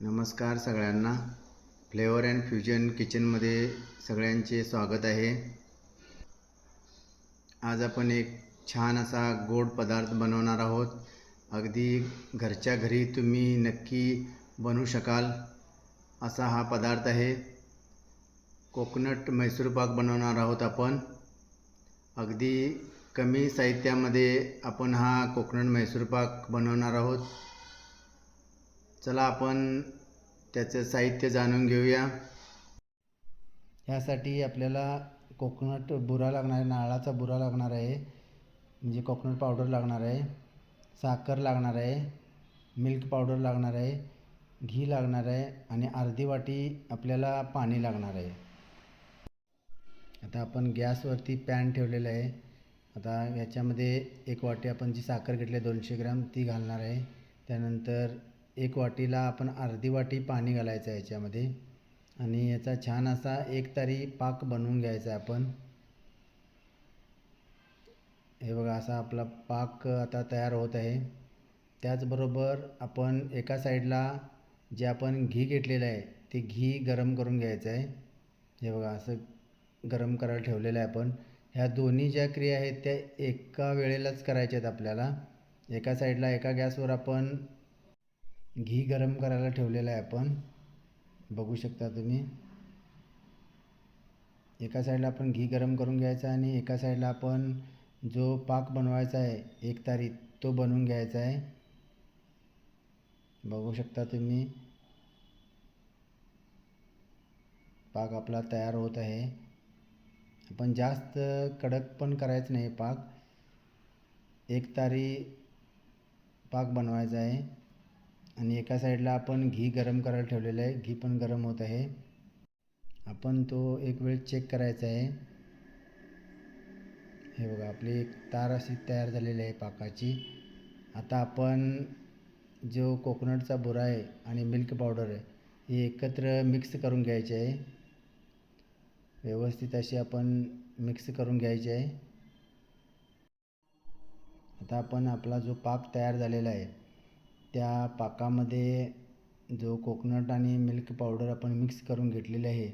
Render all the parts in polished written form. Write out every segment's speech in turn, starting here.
नमस्कार सगळ्यांना. Flavour and fusion किचनमध्ये सगळ्यांचे स्वागत आहे. आज आपण एक छान असा गोड पदार्थ बनवणार आहोत. अगदी घरच्या घरी तुम्ही नक्की बनवू शकाल असा हा पदार्थ आहे. कोकोनट मैसूर पाक बनवणार आहोत आपण. अगदी कमी साहित्यामध्ये आपण हा कोकोनट मैसूर पाक बनवणार आहोत. चला आपण त्याचं साहित्य जाणून घेऊया. ह्यासाठी आपल्याला कोकोनट बुरा लागणार आहे, नारळाचा बुरा लागणार आहे, म्हणजे कोकोनट पावडर लागणार आहे, साखर लागणार आहे, मिल्क पावडर लागणार आहे, घी लागणार आहे आणि अर्धी वाटी आपल्याला पाणी लागणार आहे. आता आपण गॅसवरती पॅन ठेवलेला आहे. आता याच्यामध्ये एक वाटी आपण जी साखर घेतली 200 ग्रॅम ती घालणार आहे. त्यानंतर एक वाटीला आपण अर्धी वाटी पाणी घालायचं आहे याच्यामध्ये आणि याचा छान असा एक तारी पाक बनवून घ्यायचा आहे आपण. हे बघा, असा आपला पाक आता तयार होत आहे. त्याचबरोबर आपण एका साईडला जे आपण घी घेतलेलं आहे ते घी गरम करून घ्यायचं आहे. हे बघा, असं गरम करायला ठेवलेलं आहे आपण. ह्या दोन्ही ज्या क्रिया आहेत त्या एका वेळेलाच करायच्या आहेत आपल्याला. एका साईडला एका गॅसवर आपण घी गरम करायला ठेवलेलं आहे आपण, बघू शकता तुम्ही. एका साईडला आपण घी गरम करून घ्यायचा आणि एका साईडला आपण जो पाक बनवायचा आहे एक तारी तो बनवून घ्यायचा आहे. बघू शकता तुम्ही, पाक आपला तयार होत आहे. आपण जास्त कडक पण करायचं नाही पाक, एक तारी पाक बनवायचा आहे. आणि एका साईडला आपण घी गरम करायला ठेवलेलं आहे, घी पण गरम होत आहे. आपण तो एक वेळ चेक करायचा आहे. हे बघा, आपली एक तार अशी तयार झालेली आहे पाकाची. आता आपण जो कोकोनटचा बुरा आहे आणि मिल्क पावडर आहे हे एकत्र मिक्स करून घ्यायचे आहे. व्यवस्थित अशी आपण मिक्स करून घ्यायचे आहे. आता आपण आपला जो पाक तयार झालेला आहे त्या पाकामध्ये जो कोकोनट आणि मिल्क पावडर आपण मिक्स करून घेतलेली आहे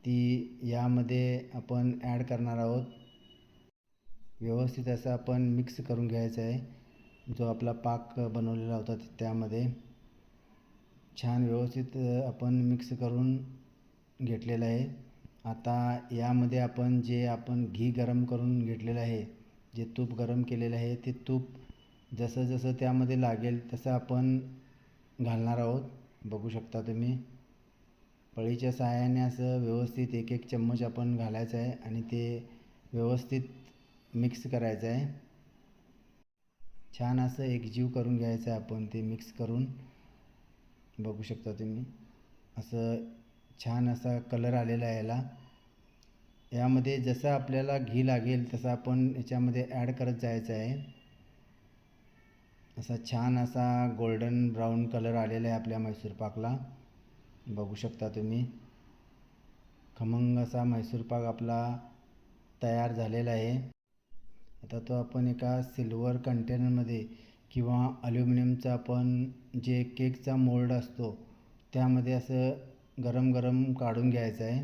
ती यामध्ये आपण ॲड करणार आहोत. व्यवस्थित असं आपण मिक्स करून घ्यायचं आहे. जो आपला पाक बनवलेला होता त्यामध्ये छान व्यवस्थित आपण मिक्स करून घेतलेलं आहे. आता यामध्ये आपण घी गरम करून घेतलेलं आहे, जे तूप गरम केलेलं आहे ते तूप जसं जसं त्यामध्ये लागेल तसं आपण घालणार आहोत. बघू शकता तुम्ही, पळीच्या सहाय्याने असं व्यवस्थित एक एक चम्मच आपण घालायचं आहे आणि ते व्यवस्थित मिक्स करायचं आहे. छान असं एकजीव करून घ्यायचं आहे आपण ते मिक्स करून. बघू शकता तुम्ही, असं छान असा कलर आलेला आहे याला. यामध्ये जसं आपल्याला घी लागेल तसं आपण याच्यामध्ये ॲड करत जायचं आहे. असा छान असा गोल्डन ब्राऊन कलर आलेला आहे आपल्या मैसूर पाकला. बघू शकता तुम्ही, खमंग असा मैसूर पाक आपला तयार झालेला आहे. आता तो आपण एका सिल्वर कंटेनरमध्ये किंवा ॲल्युमिनियमचा आपण जे केकचा मोल्ड असतो त्यामध्ये असं गरम गरम काढून घ्यायचं आहे.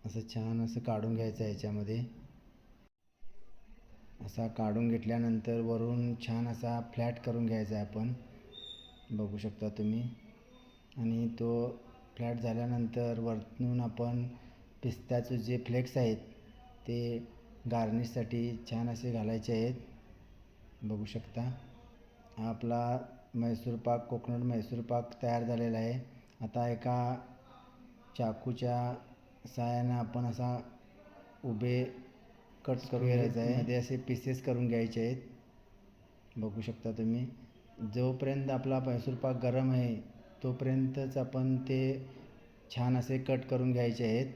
असं छान असं काढून घ्यायचं आहे याच्यामध्ये. असा काढून घेतल्यानंतर वरून छान असा फ्लॅट करून घ्यायचा आहे आपण, बघू शकता तुम्ही. आणि तो फ्लॅट झाल्यानंतर वरतून आपण पिस्त्याचे जे फ्लेक्स आहेत ते गार्निशसाठी छान असे घालायचे आहेत. बघू शकता, हा आपला मैसूर पाक, कोकोनट मैसूर पाक तयार झालेला आहे. आता एका चाकूच्या सहाय्याने आपण असा उभे कट करून घ्यायचं आहे. मध्ये असे पीसेस करून घ्यायचे आहेत. बघू शकता तुम्ही, जोपर्यंत आपला मैसूर पाक गरम आहे तोपर्यंतच आपण ते छान असे कट करून घ्यायचे आहेत.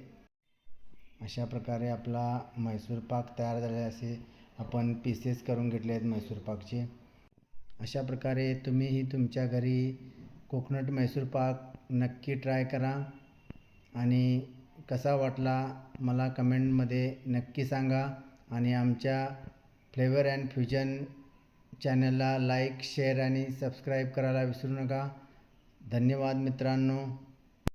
अशा प्रकारे आपला मैसूर पाक तयार झालेला आहे. असे आपण पीसेस करून घेतले आहेत मैसूर पाकचे. अशा प्रकारे तुम्हीही तुमच्या घरी कोकोनट मैसूर पाक नक्की ट्राय करा आणि कसा वाटला मला कमेंटमध्ये नक्की सांगा. आणि आमच्या फ्लेवर अँड फ्युजन चॅनलला लाईक शेअर आणि सबस्क्राईब करायला विसरू नका. धन्यवाद मित्रांनो.